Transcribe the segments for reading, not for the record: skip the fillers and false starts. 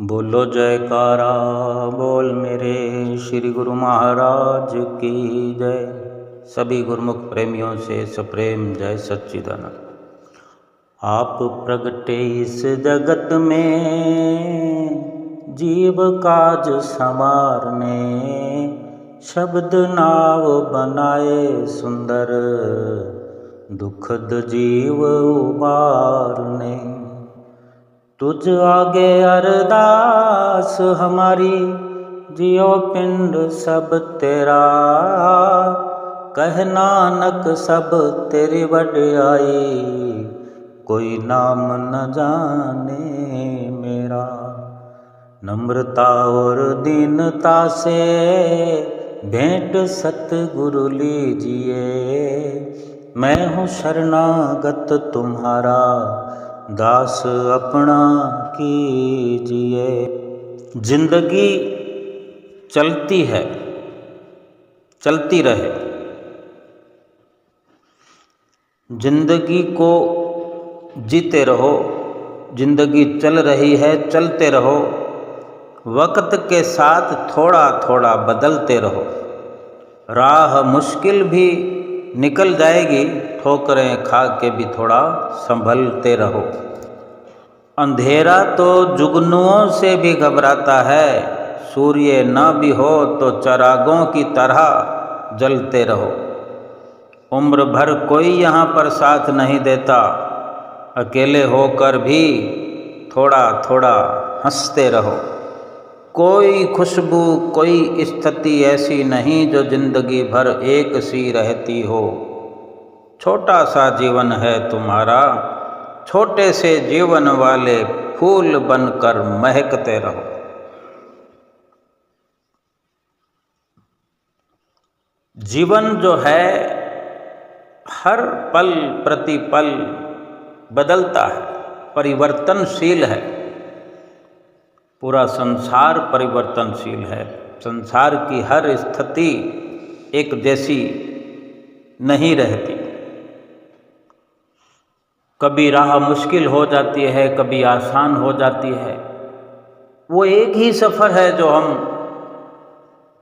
बोलो जयकारा बोल मेरे श्री गुरु महाराज की जय। सभी गुरुमुख प्रेमियों से सप्रेम जय सच्चिदानंद। आप प्रगटे इस जगत में जीव काज संवारने, शब्द नाव बनाए सुंदर दुखद जीव उबारने। तुझ आगे अरदास हमारी, जियो पिंड सब तेरा, कह नानक सब तेरी वड्याई, कोई नाम न जाने मेरा। नम्रता और दीनता से भेंट सतगुरु लीजिए, मैं हूँ शरणागत तुम्हारा, दास अपना कीजिए। जिंदगी चलती है, चलती रहे। जिंदगी को जीते रहो, जिंदगी चल रही है चलते रहो। वक्त के साथ थोड़ा थोड़ा बदलते रहो। राह मुश्किल भी निकल जाएगी, ठोकरें खा के भी थोड़ा संभलते रहो। अंधेरा तो जुगनुओं से भी घबराता है, सूर्य न भी हो तो चरागों की तरह जलते रहो। उम्र भर कोई यहाँ पर साथ नहीं देता, अकेले होकर भी थोड़ा थोड़ा हंसते रहो। कोई खुशबू कोई स्थिति ऐसी नहीं जो जिंदगी भर एक सी रहती हो। छोटा सा जीवन है तुम्हारा, छोटे से जीवन वाले फूल बनकर महकते रहो। जीवन जो है हर पल प्रतिपल बदलता है, परिवर्तनशील है। पूरा संसार परिवर्तनशील है। संसार की हर स्थिति एक जैसी नहीं रहती। कभी राह मुश्किल हो जाती है, कभी आसान हो जाती है। वो एक ही सफ़र है जो हम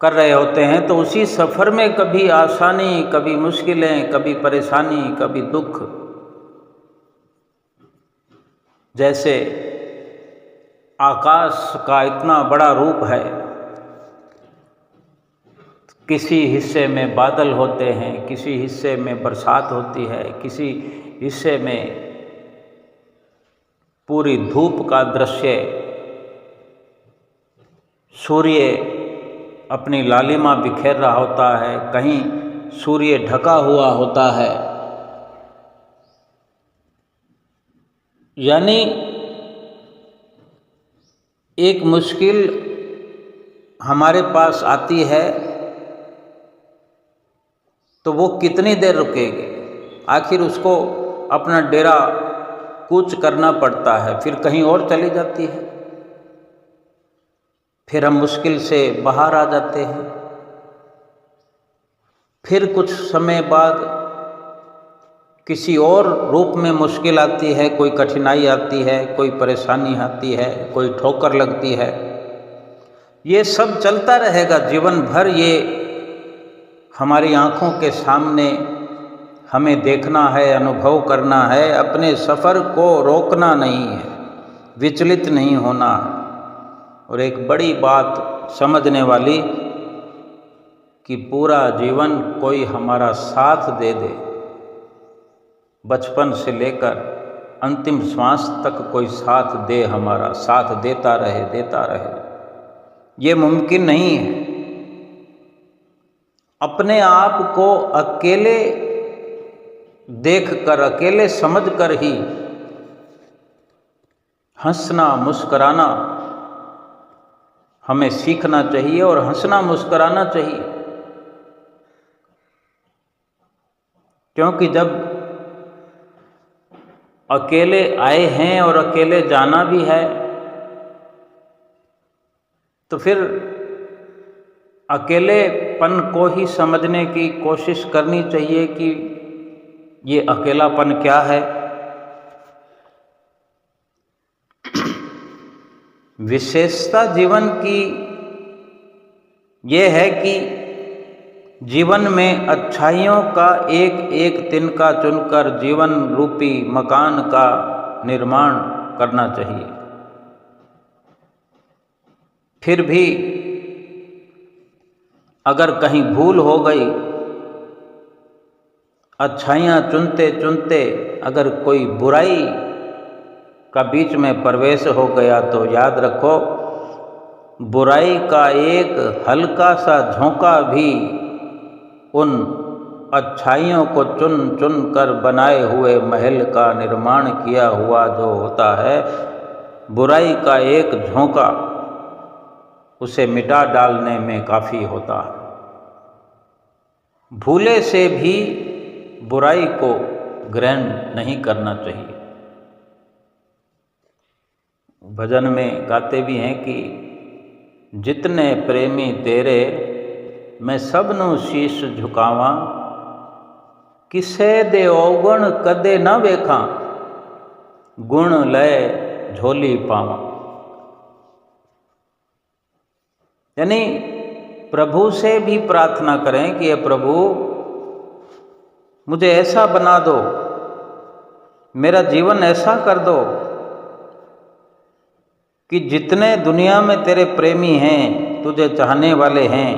कर रहे होते हैं, तो उसी सफ़र में कभी आसानी, कभी मुश्किलें, कभी परेशानी, कभी दुख। जैसे आकाश का इतना बड़ा रूप है, किसी हिस्से में बादल होते हैं, किसी हिस्से में बरसात होती है, किसी हिस्से में पूरी धूप का दृश्य, सूर्य अपनी लालिमा बिखेर रहा होता है, कहीं सूर्य ढका हुआ होता है। यानी एक मुश्किल हमारे पास आती है तो वो कितनी देर रुकेगी, आखिर उसको अपना डेरा कूच करना पड़ता है, फिर कहीं और चली जाती है, फिर हम मुश्किल से बाहर आ जाते हैं। फिर कुछ समय बाद किसी और रूप में मुश्किल आती है, कोई कठिनाई आती है, कोई परेशानी आती है, कोई ठोकर लगती है। ये सब चलता रहेगा जीवन भर। ये हमारी आँखों के सामने हमें देखना है, अनुभव करना है। अपने सफ़र को रोकना नहीं है, विचलित नहीं होना है। और एक बड़ी बात समझने वाली कि पूरा जीवन कोई हमारा साथ दे दे, बचपन से लेकर अंतिम श्वास तक कोई साथ दे, हमारा साथ देता रहे, देता रहे, ये मुमकिन नहीं है। अपने आप को अकेले देखकर, अकेले समझकर ही हंसना मुस्कराना हमें सीखना चाहिए और हंसना मुस्कराना चाहिए। क्योंकि जब अकेले आए हैं और अकेले जाना भी है, तो फिर अकेलेपन को ही समझने की कोशिश करनी चाहिए कि ये अकेलापन क्या है। विशेषता जीवन की ये है कि जीवन में अच्छाइयों का एक एक तिनका चुनकर जीवन रूपी मकान का निर्माण करना चाहिए। फिर भी अगर कहीं भूल हो गई, अच्छाइयाँ चुनते चुनते अगर कोई बुराई का बीच में प्रवेश हो गया, तो याद रखो बुराई का एक हल्का सा झोंका भी उन अच्छाइयों को चुन चुन कर बनाए हुए महल का निर्माण किया हुआ जो होता है, बुराई का एक झोंका उसे मिटा डालने में काफ़ी होता है। भूले से भी बुराई को ग्रहण नहीं करना चाहिए। भजन में गाते भी हैं कि जितने प्रेमी तेरे मैं सबनू शीश झुकावा, किसे दे औगण कदे न वेखा, गुण लय झोली पावा। यानी प्रभु से भी प्रार्थना करें कि ये प्रभु मुझे ऐसा बना दो, मेरा जीवन ऐसा कर दो कि जितने दुनिया में तेरे प्रेमी हैं, तुझे चाहने वाले हैं,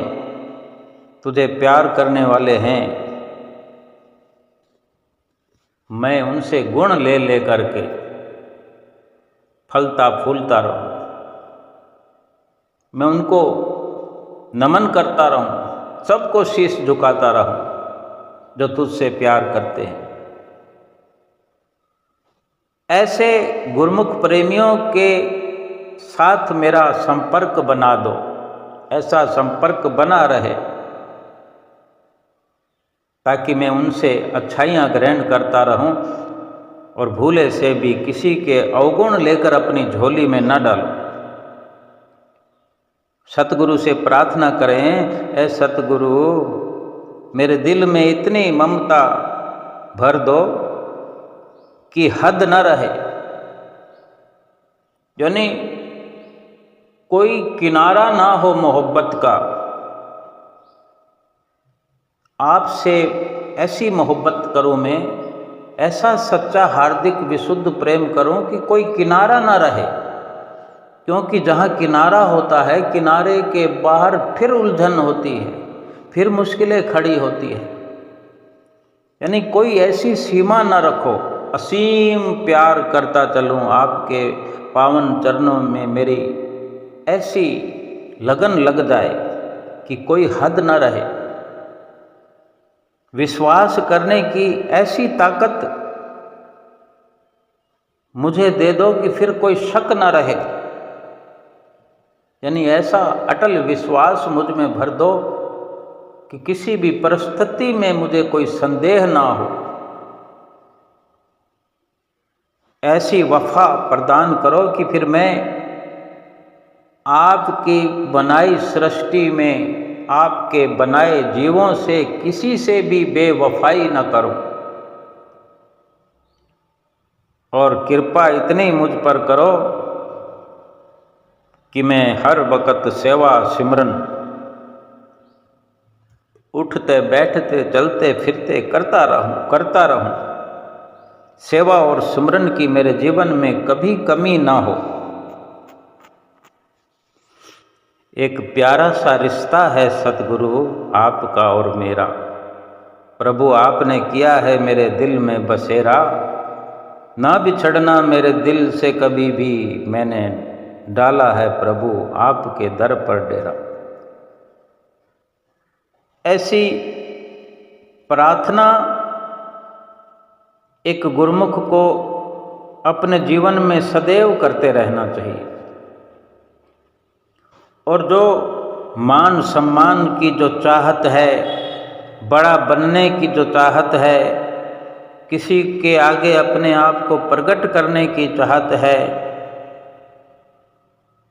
तुझे प्यार करने वाले हैं, मैं उनसे गुण ले ले करके फलता फूलता रहूं, मैं उनको नमन करता रहूं, सबको शीश झुकाता रहूं जो तुझसे प्यार करते हैं। ऐसे गुरमुख प्रेमियों के साथ मेरा संपर्क बना दो, ऐसा संपर्क बना रहे ताकि मैं उनसे अच्छाइयाँ ग्रहण करता रहूं और भूले से भी किसी के अवगुण लेकर अपनी झोली में न डालूं। सतगुरु से प्रार्थना करें, ऐ सतगुरु मेरे दिल में इतनी ममता भर दो कि हद न रहे, यानी कोई किनारा ना हो मोहब्बत का। आपसे ऐसी मोहब्बत करूं मैं, ऐसा सच्चा हार्दिक विशुद्ध प्रेम करूं कि कोई किनारा ना रहे, क्योंकि जहाँ किनारा होता है, किनारे के बाहर फिर उलझन होती है, फिर मुश्किलें खड़ी होती है। यानी कोई ऐसी सीमा ना रखो, असीम प्यार करता चलूं आपके पावन चरणों में, मेरी ऐसी लगन लग जाए कि कोई हद न रहे। विश्वास करने की ऐसी ताकत मुझे दे दो कि फिर कोई शक न रहे, यानी ऐसा अटल विश्वास मुझ में भर दो कि किसी भी परिस्थिति में मुझे कोई संदेह ना हो। ऐसी वफा प्रदान करो कि फिर मैं आपकी बनाई सृष्टि में, आपके बनाए जीवों से किसी से भी बेवफाई न करूं, और कृपा इतनी मुझ पर करो कि मैं हर वक्त सेवा सिमरन उठते बैठते चलते फिरते करता रहूं। सेवा और सिमरन की मेरे जीवन में कभी कमी ना हो। एक प्यारा सा रिश्ता है सतगुरु आपका और मेरा, प्रभु आपने किया है मेरे दिल में बसेरा, ना बिछड़ना मेरे दिल से कभी भी, मैंने डाला है प्रभु आपके दर पर डेरा। ऐसी प्रार्थना एक गुरमुख को अपने जीवन में सदैव करते रहना चाहिए। और जो मान सम्मान की जो चाहत है, बड़ा बनने की जो चाहत है, किसी के आगे अपने आप को प्रकट करने की चाहत है,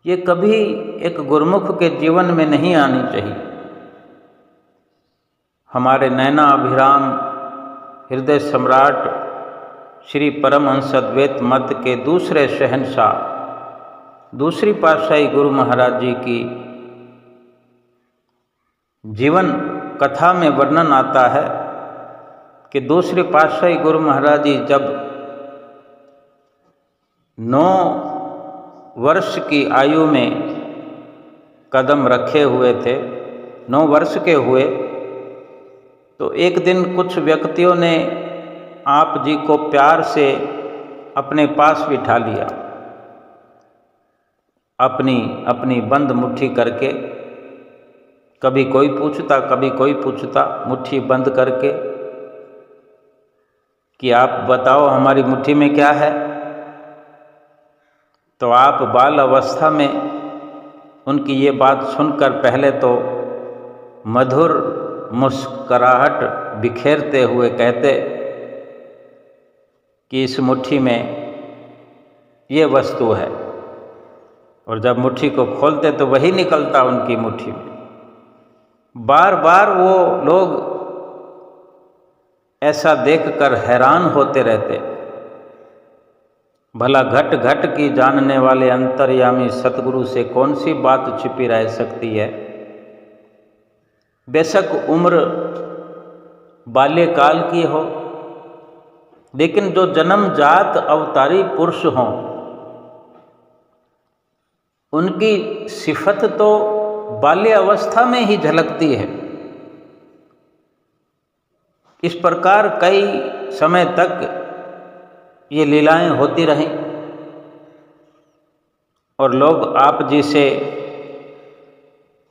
ये कभी एक गुरमुख के जीवन में नहीं आनी चाहिए। हमारे नैना अभिराम हृदय सम्राट श्री परमहंस अद्वैत मत के दूसरे शहंशाह दूसरी पातशाही गुरु महाराज जी की जीवन कथा में वर्णन आता है कि दूसरे पातशाही गुरु महाराज जी जब 9 वर्ष की आयु में कदम रखे हुए थे, 9 वर्ष के हुए, तो एक दिन कुछ व्यक्तियों ने आप जी को प्यार से अपने पास बिठा लिया, अपनी अपनी बंद मुट्ठी करके। कभी कोई पूछता कभी कोई पूछता, मुट्ठी बंद करके कि आप बताओ हमारी मुट्ठी में क्या है। तो आप बाल अवस्था में उनकी ये बात सुनकर पहले तो मधुर मुस्कराहट बिखेरते हुए कहते कि इस मुट्ठी में ये वस्तु है, और जब मुट्ठी को खोलते तो वही निकलता उनकी मुट्ठी में। बार बार वो लोग ऐसा देखकर हैरान होते रहते। भला घट घट की जानने वाले अंतर्यामी सतगुरु से कौन सी बात छिपी रह सकती है। बेशक उम्र बाल्यकाल की हो, लेकिन जो जन्मजात अवतारी पुरुष हों, उनकी सिफत तो बाल्य अवस्था में ही झलकती है। इस प्रकार कई समय तक ये लीलाएं होती रहीं और लोग आप जी से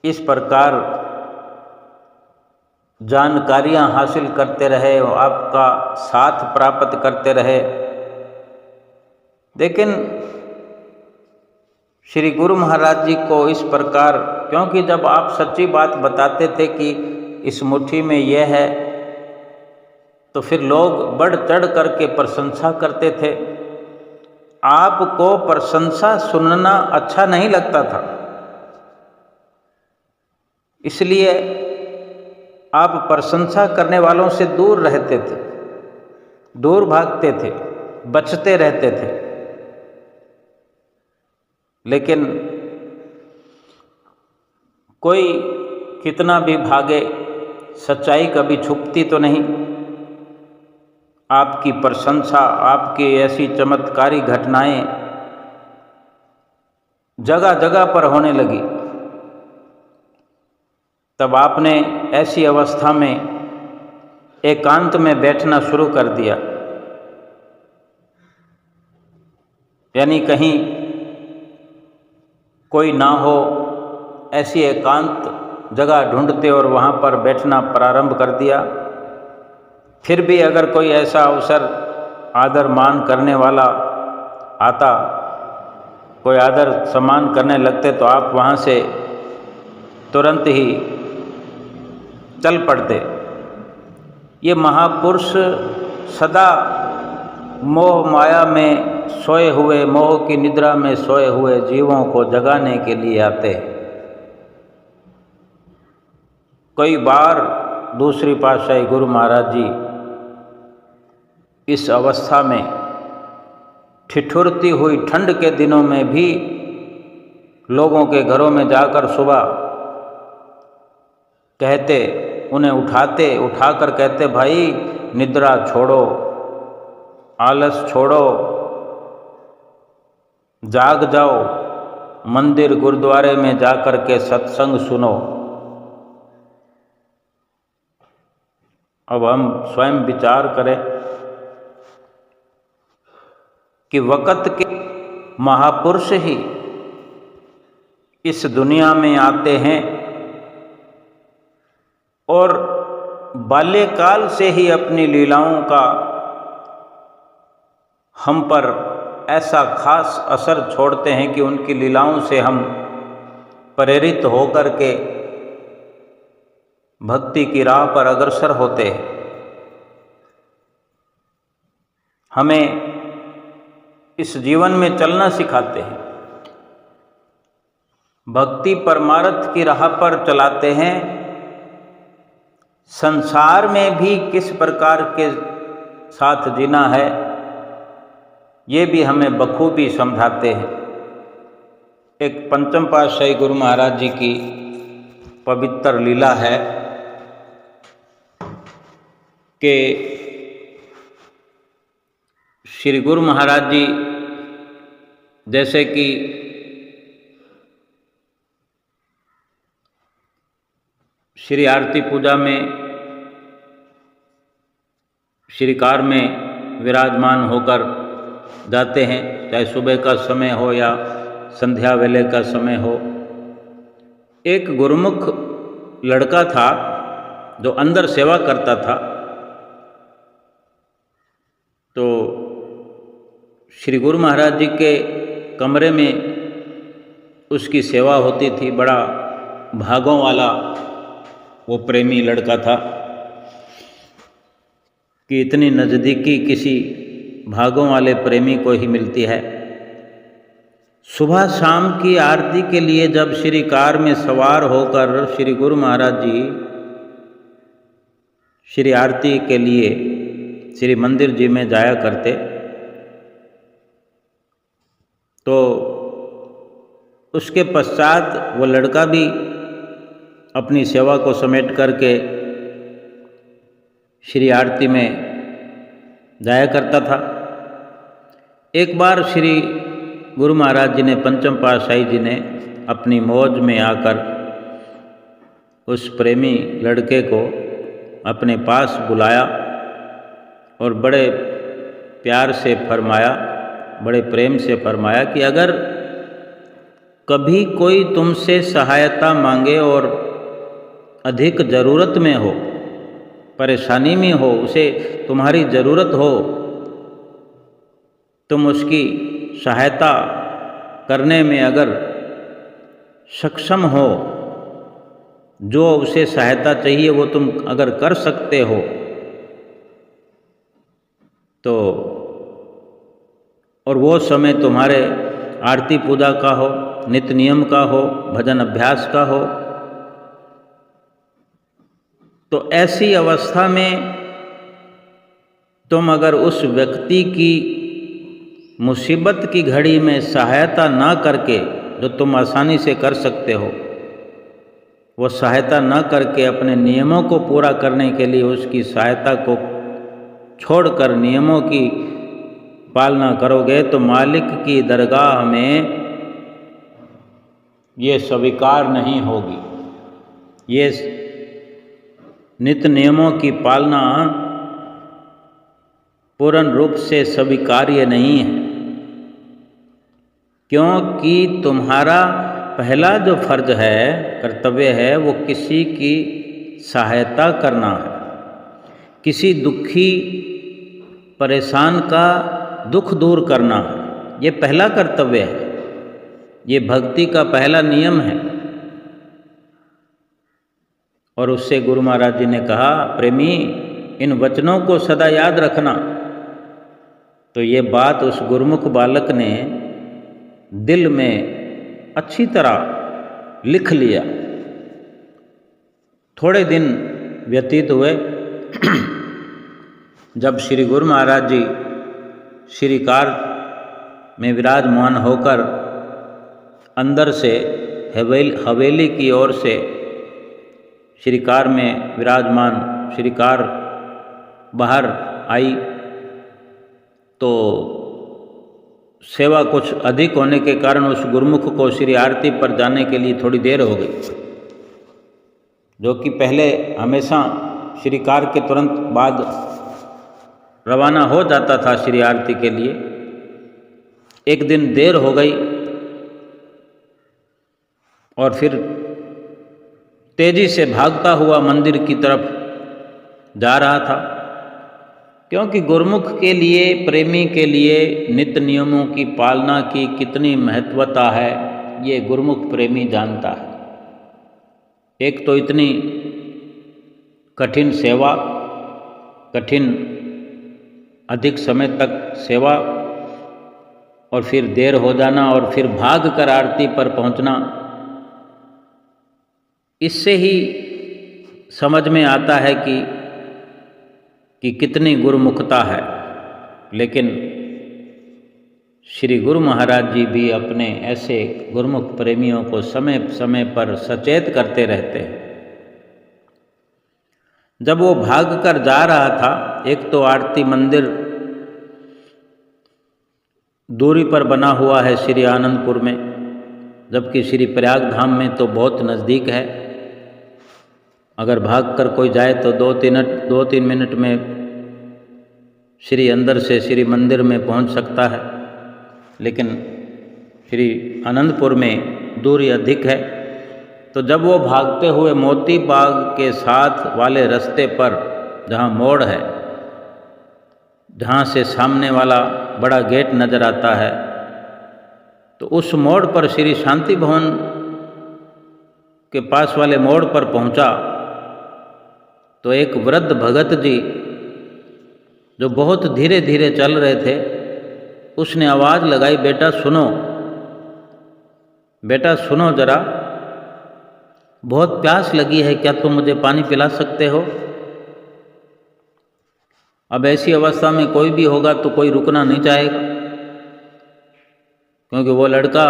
इस प्रकार जानकारियां हासिल करते रहे और आपका साथ प्राप्त करते रहे। लेकिन श्री गुरु महाराज जी को इस प्रकार, क्योंकि जब आप सच्ची बात बताते थे कि इस मुट्ठी में यह है, तो फिर लोग बढ़ चढ़ करके प्रशंसा करते थे। आपको प्रशंसा सुनना अच्छा नहीं लगता था, इसलिए आप प्रशंसा करने वालों से दूर रहते थे, दूर भागते थे, बचते रहते थे। लेकिन कोई कितना भी भागे, सच्चाई कभी छुपती तो नहीं। आपकी प्रशंसा, आपकी ऐसी चमत्कारी घटनाएं जगह जगह पर होने लगी। तब आपने ऐसी अवस्था में एकांत में बैठना शुरू कर दिया, यानी कहीं कोई ना हो ऐसी एकांत जगह ढूंढते और वहाँ पर बैठना प्रारंभ कर दिया। फिर भी अगर कोई ऐसा अवसर आदर मान करने वाला आता, कोई आदर सम्मान करने लगते, तो आप वहाँ से तुरंत ही चल पड़ते। ये महापुरुष सदा मोह माया में सोए हुए, मोह की निद्रा में सोए हुए जीवों को जगाने के लिए आते हैं। कई बार दूसरी पातशाही गुरु महाराज जी इस अवस्था में ठिठुरती हुई ठंड के दिनों में भी लोगों के घरों में जाकर सुबह कहते, उन्हें उठाकर कहते, भाई निद्रा छोड़ो, आलस छोड़ो, जाग जाओ, मंदिर गुरुद्वारे में जाकर के सत्संग सुनो। अब हम स्वयं विचार करें कि वक़्त के महापुरुष ही इस दुनिया में आते हैं और बाल्यकाल से ही अपनी लीलाओं का हम पर ऐसा खास असर छोड़ते हैं कि उनकी लीलाओं से हम प्रेरित होकर के भक्ति की राह पर अग्रसर होते हैं। हमें इस जीवन में चलना सिखाते हैं, भक्ति परमार्थ की राह पर चलाते हैं। संसार में भी किस प्रकार के साथ जीना है, ये भी हमें बखूबी समझाते हैं। एक पंचम पातशाही गुरु महाराज जी की पवित्र लीला है कि श्री गुरु महाराज जी जैसे कि श्री आरती पूजा में श्रीकार में विराजमान होकर जाते हैं, चाहे सुबह का समय हो या संध्या वेले का समय हो। एक गुरुमुख लड़का था जो अंदर सेवा करता था, तो श्री गुरु महाराज जी के कमरे में उसकी सेवा होती थी। बड़ा भागों वाला वो प्रेमी लड़का था कि इतनी नज़दीकी किसी भागों वाले प्रेमी को ही मिलती है। सुबह शाम की आरती के लिए जब श्री कार में सवार होकर श्री गुरु महाराज जी श्री आरती के लिए श्री मंदिर जी में जाया करते, तो उसके पश्चात वो लड़का भी अपनी सेवा को समेट करके श्री आरती में जाया करता था। एक बार श्री गुरु महाराज जी ने, पंचम पातशाही जी ने अपनी मौज में आकर उस प्रेमी लड़के को अपने पास बुलाया और बड़े प्यार से फरमाया, बड़े प्रेम से फरमाया कि अगर कभी कोई तुमसे सहायता मांगे और अधिक ज़रूरत में हो, परेशानी में हो, उसे तुम्हारी ज़रूरत हो, तुम उसकी सहायता करने में अगर सक्षम हो, जो उसे सहायता चाहिए वो तुम अगर कर सकते हो, तो और वो समय तुम्हारे आरती पूजा का हो, नित्य नियम का हो, भजन अभ्यास का हो, तो ऐसी अवस्था में तुम अगर उस व्यक्ति की मुसीबत की घड़ी में सहायता ना करके, जो तुम आसानी से कर सकते हो, वो सहायता ना करके अपने नियमों को पूरा करने के लिए उसकी सहायता को छोड़कर नियमों की पालना करोगे, तो मालिक की दरगाह में ये स्वीकार नहीं होगी। ये नित्य नियमों की पालना पूर्ण रूप से स्वीकार्य नहीं है, क्योंकि तुम्हारा पहला जो फर्ज है, कर्तव्य है, वो किसी की सहायता करना है, किसी दुखी परेशान का दुख दूर करना है। ये पहला कर्तव्य है, ये भक्ति का पहला नियम है। और उससे गुरु महाराज जी ने कहा, प्रेमी इन वचनों को सदा याद रखना। तो ये बात उस गुरुमुख बालक ने दिल में अच्छी तरह लिख लिया। थोड़े दिन व्यतीत हुए जब श्री गुरु महाराज जी श्री कार में विराजमान होकर अंदर से हवेली की ओर से श्री कार में विराजमान श्री कार बाहर आई, तो सेवा कुछ अधिक होने के कारण उस गुरुमुख को श्री आरती पर जाने के लिए थोड़ी देर हो गई, जो कि पहले हमेशा श्री कार के तुरंत बाद रवाना हो जाता था श्री आरती के लिए। एक दिन देर हो गई और फिर तेजी से भागता हुआ मंदिर की तरफ जा रहा था, क्योंकि गुरुमुख के लिए, प्रेमी के लिए नित्य नियमों की पालना की कितनी महत्वता है, ये गुरुमुख प्रेमी जानता है। एक तो इतनी कठिन सेवा, कठिन अधिक समय तक सेवा, और फिर देर हो जाना और फिर भाग कर आरती पर पहुंचना, इससे ही समझ में आता है कि कितनी गुरुमुखता है। लेकिन श्री गुरु महाराज जी भी अपने ऐसे गुरुमुख प्रेमियों को समय समय पर सचेत करते रहते हैं। जब वो भाग कर जा रहा था, एक तो आरती मंदिर दूरी पर बना हुआ है श्री आनंदपुर में, जबकि श्री प्रयाग धाम में तो बहुत नज़दीक है। अगर भाग कर कोई जाए तो 2-3 मिनट में श्री अंदर से श्री मंदिर में पहुंच सकता है, लेकिन श्री आनंदपुर में दूरी अधिक है। तो जब वो भागते हुए मोती बाग के साथ वाले रास्ते पर, जहाँ मोड़ है, जहाँ से सामने वाला बड़ा गेट नज़र आता है, तो उस मोड़ पर श्री शांति भवन के पास वाले मोड़ पर पहुँचा तो एक वृद्ध भगत जी जो बहुत धीरे धीरे चल रहे थे, उसने आवाज़ लगाई, बेटा सुनो, बेटा सुनो जरा, बहुत प्यास लगी है, क्या तुम मुझे पानी पिला सकते हो? अब ऐसी अवस्था में कोई भी होगा तो कोई रुकना नहीं चाहेगा, क्योंकि वो लड़का,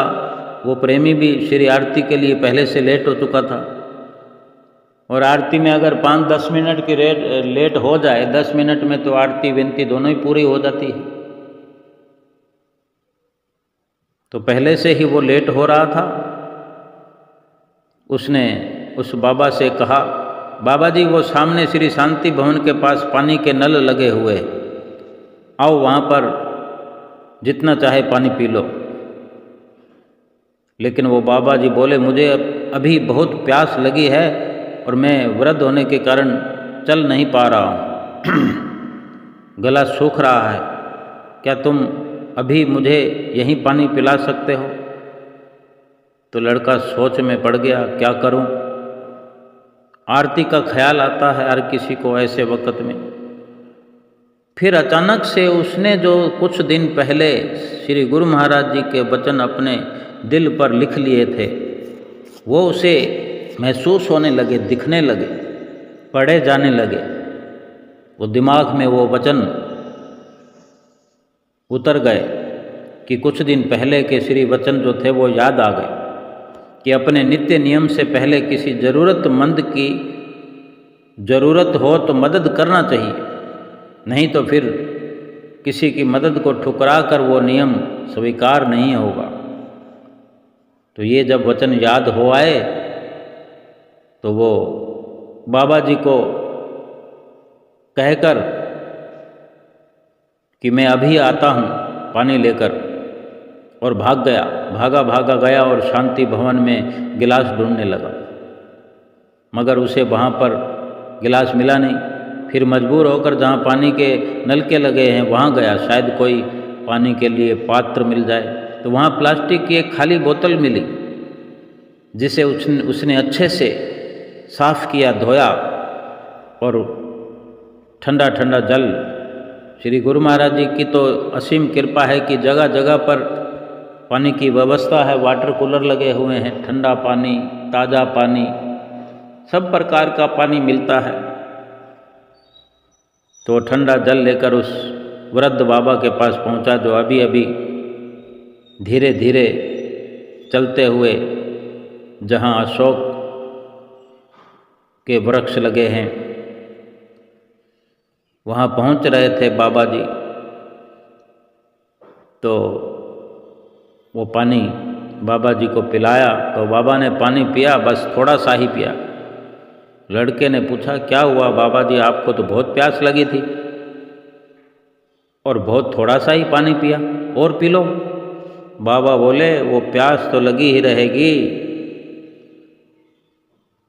वो प्रेमी भी श्री आरती के लिए पहले से लेट हो चुका था। और आरती में अगर 5-10 मिनट की लेट हो जाए, 10 मिनट में तो आरती विनती दोनों ही पूरी हो जाती है। तो पहले से ही वो लेट हो रहा था। उसने उस बाबा से कहा, बाबा जी वो सामने श्री शांति भवन के पास पानी के नल लगे हुए, आओ वहाँ पर जितना चाहे पानी पी लो। लेकिन वो बाबा जी बोले, मुझे अभी बहुत प्यास लगी है और मैं वृद्ध होने के कारण चल नहीं पा रहा हूँ, गला सूख रहा है, क्या तुम अभी मुझे यहीं पानी पिला सकते हो? तो लड़का सोच में पड़ गया, क्या करूं? आरती का ख्याल आता है हर किसी को ऐसे वक्त में। फिर अचानक से उसने जो कुछ दिन पहले श्री गुरु महाराज जी के वचन अपने दिल पर लिख लिए थे, वो उसे महसूस होने लगे, दिखने लगे, पढ़े जाने लगे। वो दिमाग में वो वचन उतर गए कि कुछ दिन पहले के श्री वचन जो थे वो याद आ गए कि अपने नित्य नियम से पहले किसी ज़रूरतमंद की ज़रूरत हो तो मदद करना चाहिए, नहीं तो फिर किसी की मदद को ठुकरा कर वो नियम स्वीकार नहीं होगा। तो ये जब वचन याद हो आए तो वो बाबा जी को कहकर कि मैं अभी आता हूँ पानी लेकर, और भाग गया, भागा गया और शांति भवन में गिलास ढूंढने लगा, मगर उसे वहाँ पर गिलास मिला नहीं। फिर मजबूर होकर जहाँ पानी के नलके लगे हैं वहाँ गया, शायद कोई पानी के लिए पात्र मिल जाए। तो वहाँ प्लास्टिक की एक खाली बोतल मिली, जिसे उसने अच्छे से साफ़ किया, धोया, और ठंडा ठंडा जल, श्री गुरु महाराज जी की तो असीम कृपा है कि जगह जगह पर पानी की व्यवस्था है, वाटर कूलर लगे हुए हैं, ठंडा पानी, ताज़ा पानी, सब प्रकार का पानी मिलता है। तो ठंडा जल लेकर उस वृद्ध बाबा के पास पहुंचा, जो अभी अभी धीरे धीरे चलते हुए जहां अशोक के वृक्ष लगे हैं वहाँ पहुँच रहे थे बाबा जी। तो वो पानी बाबा जी को पिलाया, तो बाबा ने पानी पिया, बस थोड़ा सा ही पिया। लड़के ने पूछा, क्या हुआ बाबा जी, आपको तो बहुत प्यास लगी थी और बहुत थोड़ा सा ही पानी पिया, और पी लो। बाबा बोले, वो प्यास तो लगी ही रहेगी,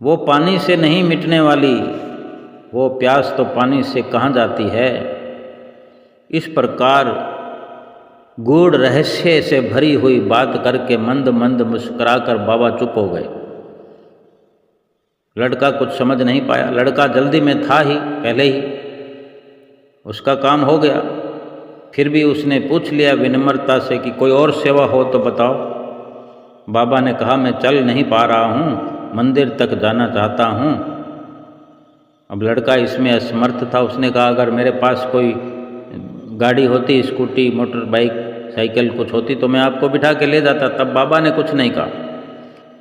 वो पानी से नहीं मिटने वाली, वो प्यास तो पानी से कहाँ जाती है। इस प्रकार गूढ़ रहस्य से भरी हुई बात करके मंद मंद मुस्कुराकर बाबा चुप हो गए। लड़का कुछ समझ नहीं पाया, लड़का जल्दी में था ही, पहले ही उसका काम हो गया। फिर भी उसने पूछ लिया विनम्रता से कि कोई और सेवा हो तो बताओ। बाबा ने कहा, मैं चल नहीं पा रहा हूँ, मंदिर तक जाना चाहता हूँ। अब लड़का इसमें असमर्थ था। उसने कहा, अगर मेरे पास कोई गाड़ी होती, स्कूटी, मोटर बाइक, साइकिल कुछ होती तो मैं आपको बिठा के ले जाता। तब बाबा ने कुछ नहीं कहा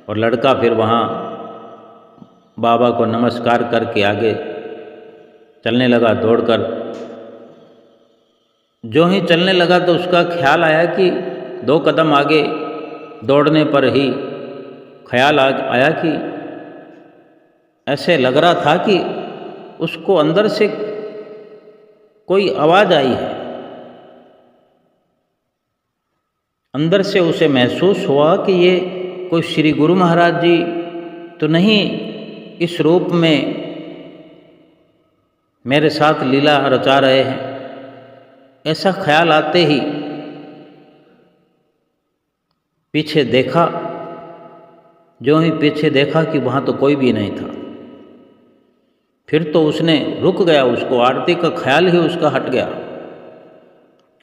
और लड़का फिर वहाँ बाबा को नमस्कार करके आगे चलने लगा दौड़कर। जो ही चलने लगा तो उसका ख्याल आया कि 2 कदम आगे दौड़ने पर ही ख्याल आया कि ऐसे लग रहा था कि उसको अंदर से कोई आवाज़ आई है। अंदर से उसे महसूस हुआ कि ये कोई श्री गुरु महाराज जी तो नहीं इस रूप में मेरे साथ लीला रचा रहे हैं। ऐसा ख्याल आते ही पीछे देखा। जो ही पीछे देखा कि वहाँ तो कोई भी नहीं था। फिर तो उसने रुक गया, उसको आरती का ख्याल ही उसका हट गया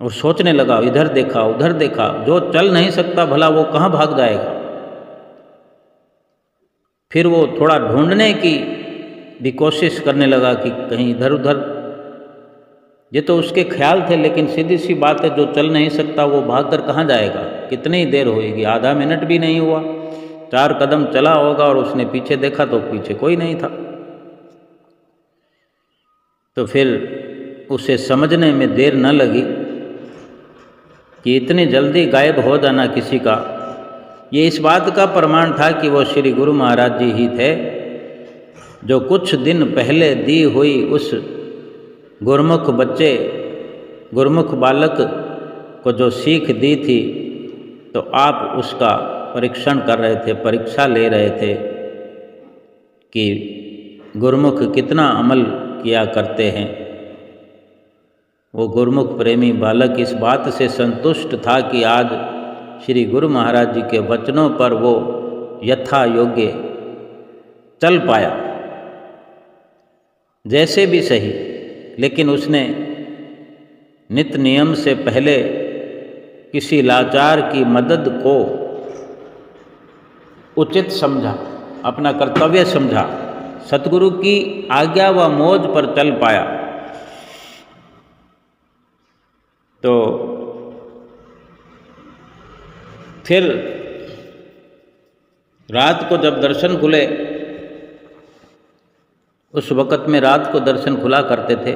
और सोचने लगा, इधर देखा उधर देखा। जो चल नहीं सकता भला वो कहाँ भाग जाएगा। फिर वो थोड़ा ढूंढने की भी कोशिश करने लगा कि कहीं इधर उधर। ये तो उसके ख्याल थे, लेकिन सीधी सी बात है, जो चल नहीं सकता वो भागकर कहाँ जाएगा। कितनी देर होएगी, आधा मिनट भी नहीं हुआ। 4 कदम चला होगा और उसने पीछे देखा तो पीछे कोई नहीं था। तो फिर उसे समझने में देर न लगी कि इतनी जल्दी गायब हो जाना किसी का, ये इस बात का प्रमाण था कि वो श्री गुरु महाराज जी ही थे, जो कुछ दिन पहले दी हुई उस गुरमुख बच्चे, गुरमुख बालक को जो सीख दी थी, तो आप उसका परीक्षण कर रहे थे, परीक्षा ले रहे थे कि गुरमुख कितना अमल किया करते हैं। वो गुरमुख प्रेमी बालक इस बात से संतुष्ट था कि आज श्री गुरु महाराज जी के वचनों पर वो यथा योग्य चल पाया, जैसे भी सही। लेकिन उसने नित नियम से पहले किसी लाचार की मदद को उचित समझा, अपना कर्तव्य समझा, सतगुरु की आज्ञा व मौज पर चल पाया। तो फिर रात को जब दर्शन खुले, उस वक़्त में रात को दर्शन खुला करते थे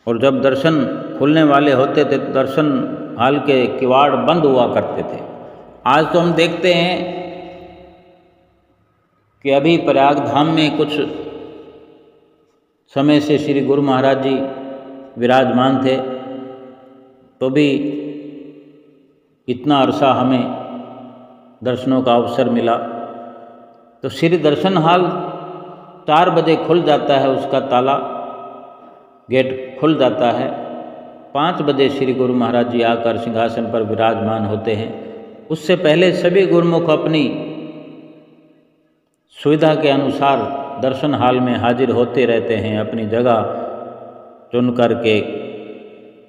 और जब दर्शन खुलने वाले होते थे तो दर्शन हाल के किवाड़ बंद हुआ करते थे। आज तो हम देखते हैं कि अभी प्रयाग धाम में कुछ समय से श्री गुरु महाराज जी विराजमान थे, तो भी इतना अरसा हमें दर्शनों का अवसर मिला। तो श्री दर्शन हाल 4 बजे खुल जाता है, उसका ताला गेट खुल जाता है। 5 बजे श्री गुरु महाराज जी आकर सिंहासन पर विराजमान होते हैं। उससे पहले सभी गुरुमुख अपनी सुविधा के अनुसार दर्शन हाल में हाजिर होते रहते हैं, अपनी जगह चुन करके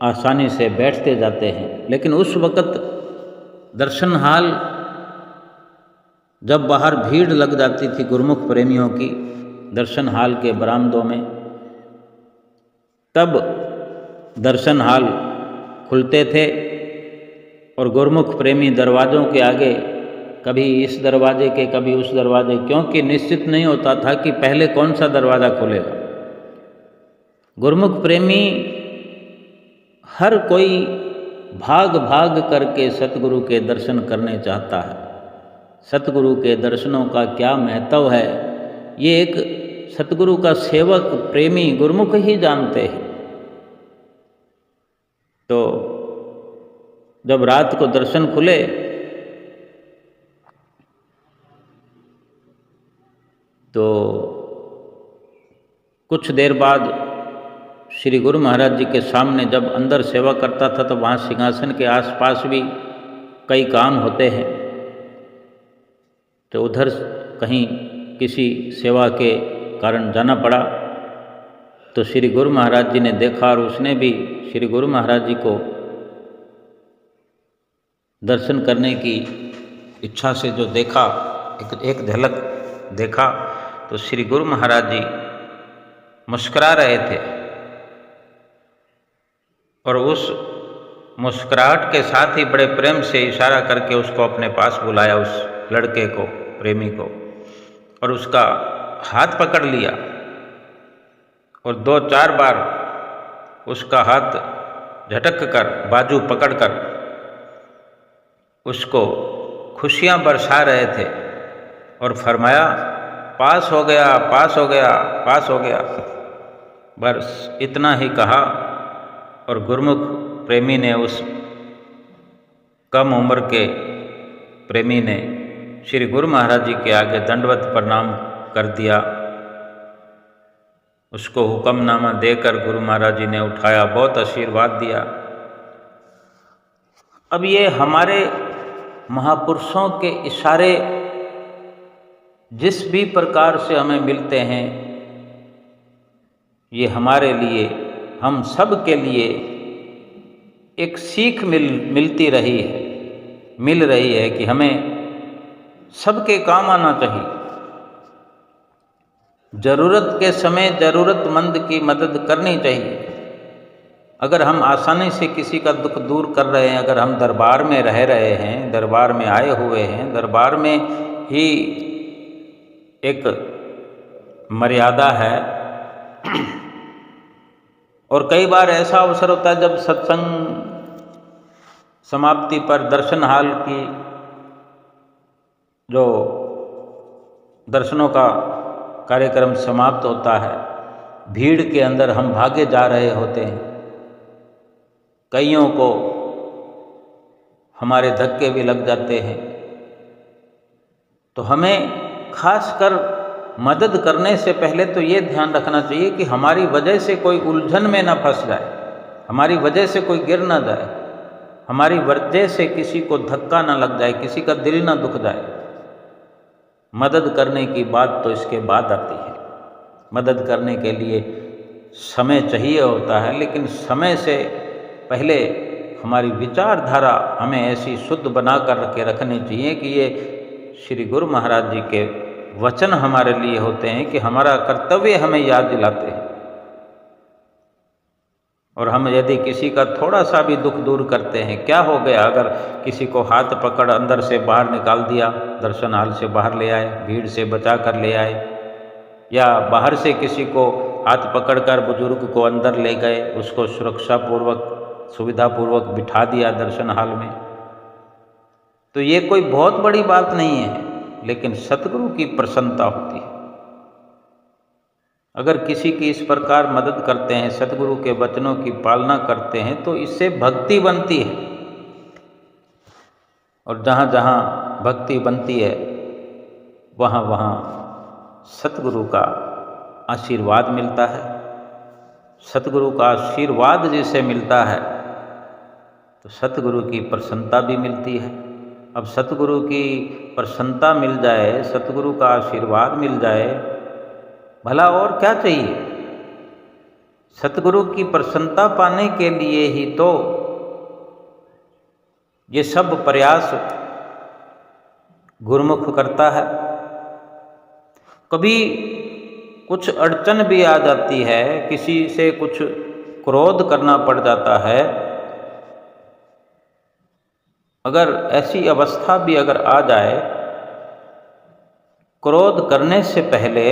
आसानी से बैठते जाते हैं। लेकिन उस वक़्त दर्शन हाल जब बाहर भीड़ लग जाती थी गुरुमुख प्रेमियों की दर्शन हाल के बरामदों में, तब दर्शन हाल खुलते थे और गुरुमुख प्रेमी दरवाज़ों के आगे कभी इस दरवाजे के कभी उस दरवाजे, क्योंकि निश्चित नहीं होता था कि पहले कौन सा दरवाज़ा खुलेगा। गुरुमुख प्रेमी हर कोई भाग भाग करके सतगुरु के दर्शन करने चाहता है। सतगुरु के दर्शनों का क्या महत्व है, ये एक सतगुरु का सेवक प्रेमी गुरुमुख ही जानते हैं। तो जब रात को दर्शन खुले तो कुछ देर बाद श्री गुरु महाराज जी के सामने जब अंदर सेवा करता था तो वहाँ सिंहासन के आसपास भी कई काम होते हैं, तो उधर कहीं किसी सेवा के कारण जाना पड़ा। तो श्री गुरु महाराज जी ने देखा और उसने भी श्री गुरु महाराज जी को दर्शन करने की इच्छा से जो देखा, एक झलक देखा, तो श्री गुरु महाराज जी मुस्कुरा रहे थे और उस मुस्कुराहट के साथ ही बड़े प्रेम से इशारा करके उसको अपने पास बुलाया, उस लड़के को, प्रेमी को, और उसका हाथ पकड़ लिया और 2-4 बार उसका हाथ झटक कर, बाजू पकड़कर उसको खुशियां बरसा रहे थे और फरमाया, पास हो गया, पास हो गया, पास हो गया। बस इतना ही कहा और गुरुमुख प्रेमी ने, उस कम उम्र के प्रेमी ने श्री गुरु महाराज जी के आगे दंडवत प्रणाम कर दिया। उसको हुक्मनामा देकर गुरु महाराज जी ने उठाया, बहुत आशीर्वाद दिया। अब ये हमारे महापुरुषों के इशारे जिस भी प्रकार से हमें मिलते हैं, ये हमारे लिए, हम सब के लिए एक सीख मिल रही है कि हमें सबके काम आना चाहिए। ज़रूरत के समय ज़रूरतमंद की मदद करनी चाहिए। अगर हम आसानी से किसी का दुख दूर कर रहे हैं, अगर हम दरबार में रह रहे हैं, दरबार में आए हुए हैं, दरबार में ही एक मर्यादा है। और कई बार ऐसा अवसर होता है जब सत्संग समाप्ति पर दर्शन हाल की जो दर्शनों का कार्यक्रम समाप्त होता है, भीड़ के अंदर हम भागे जा रहे होते हैं, कईयों को हमारे धक्के भी लग जाते हैं, तो हमें खासकर मदद करने से पहले तो ये ध्यान रखना चाहिए कि हमारी वजह से कोई उलझन में ना फंस जाए, हमारी वजह से कोई गिर ना जाए, हमारी वजह से किसी को धक्का ना लग जाए, किसी का दिल ना दुख जाए। मदद करने की बात तो इसके बाद आती है। मदद करने के लिए समय चाहिए होता है, लेकिन समय से पहले हमारी विचारधारा हमें ऐसी शुद्ध बना कर के रखनी चाहिए कि ये श्री गुरु महाराज जी के वचन हमारे लिए होते हैं कि हमारा कर्तव्य हमें याद दिलाते हैं। और हम यदि किसी का थोड़ा सा भी दुख दूर करते हैं, क्या हो गया अगर किसी को हाथ पकड़ अंदर से बाहर निकाल दिया, दर्शन हाल से बाहर ले आए, भीड़ से बचा कर ले आए, या बाहर से किसी को हाथ पकड़कर बुजुर्ग को अंदर ले गए, उसको सुरक्षापूर्वक, सुविधापूर्वक बिठा दिया दर्शन हाल में, तो ये कोई बहुत बड़ी बात नहीं है, लेकिन सतगुरु की प्रसन्नता होती है। अगर किसी की इस प्रकार मदद करते हैं, सतगुरु के वचनों की पालना करते हैं, तो इससे भक्ति बनती है। और जहाँ जहाँ भक्ति बनती है, वहाँ वहाँ सतगुरु का आशीर्वाद मिलता है। सतगुरु का आशीर्वाद जिसे मिलता है, तो सतगुरु की प्रसन्नता भी मिलती है। अब सतगुरु की प्रसन्नता मिल जाए, सतगुरु का आशीर्वाद मिल जाए, भला और क्या चाहिए। सतगुरु की प्रसन्नता पाने के लिए ही तो ये सब प्रयास गुरुमुख करता है। कभी कुछ अड़चन भी आ जाती है, किसी से कुछ क्रोध करना पड़ जाता है, अगर ऐसी अवस्था भी अगर आ जाए, क्रोध करने से पहले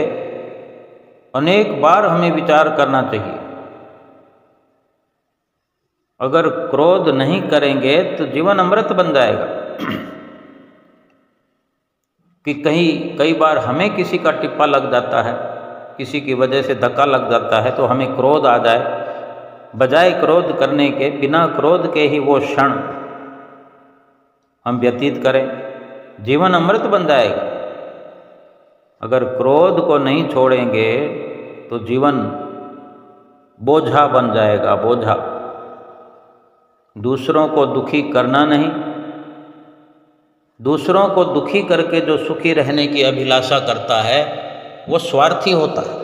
अनेक बार हमें विचार करना चाहिए। अगर क्रोध नहीं करेंगे तो जीवन अमृत बन जाएगा। कि कई बार हमें किसी का टिप्पा लग जाता है, किसी की वजह से धक्का लग जाता है, तो हमें क्रोध आ जाए, बजाय क्रोध करने के, बिना क्रोध के ही वो क्षण हम व्यतीत करें, जीवन अमृत बन जाएगा। अगर क्रोध को नहीं छोड़ेंगे तो जीवन बोझा बन जाएगा, बोझा। दूसरों को दुखी करना नहीं, दूसरों को दुखी करके जो सुखी रहने की अभिलाषा करता है वो स्वार्थी होता है।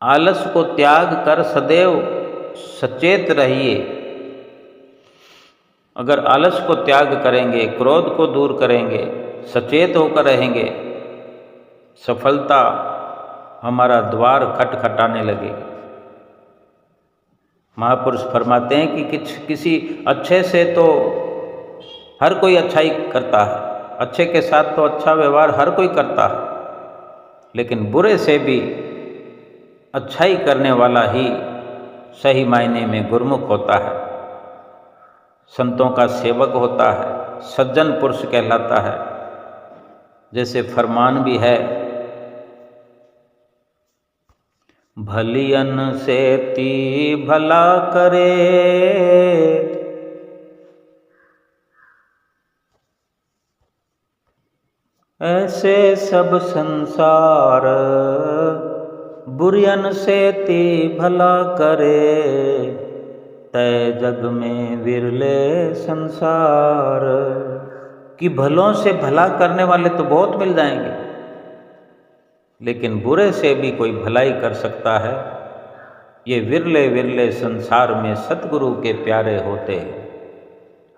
आलस को त्याग कर सदैव सचेत रहिए। अगर आलस को त्याग करेंगे, क्रोध को दूर करेंगे, सचेत होकर रहेंगे, सफलता हमारा द्वार खटखटाने लगेगी। महापुरुष फरमाते हैं कि किसी अच्छे से तो हर कोई अच्छाई करता है, अच्छे के साथ तो अच्छा व्यवहार हर कोई करता है, लेकिन बुरे से भी अच्छाई करने वाला ही सही मायने में गुरमुख होता है, संतों का सेवक होता है, सज्जन पुरुष कहलाता है। जैसे फरमान भी है, भलियन से ती भला करे, ऐसे सब संसार बुरियन से ती भला करे, तय जग में विरले संसार। कि भलों से भला करने वाले तो बहुत मिल जाएंगे, लेकिन बुरे से भी कोई भलाई कर सकता है, ये विरले विरले संसार में सतगुरु के प्यारे होते हैं।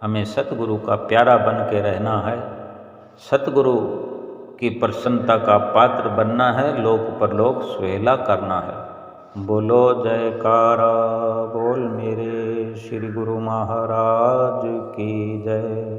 हमें सतगुरु का प्यारा बन के रहना है, सतगुरु की प्रसन्नता का पात्र बनना है, लोक परलोक सुहेला करना है। बोलो जयकारा बोल मेरे श्री गुरु महाराज की जय।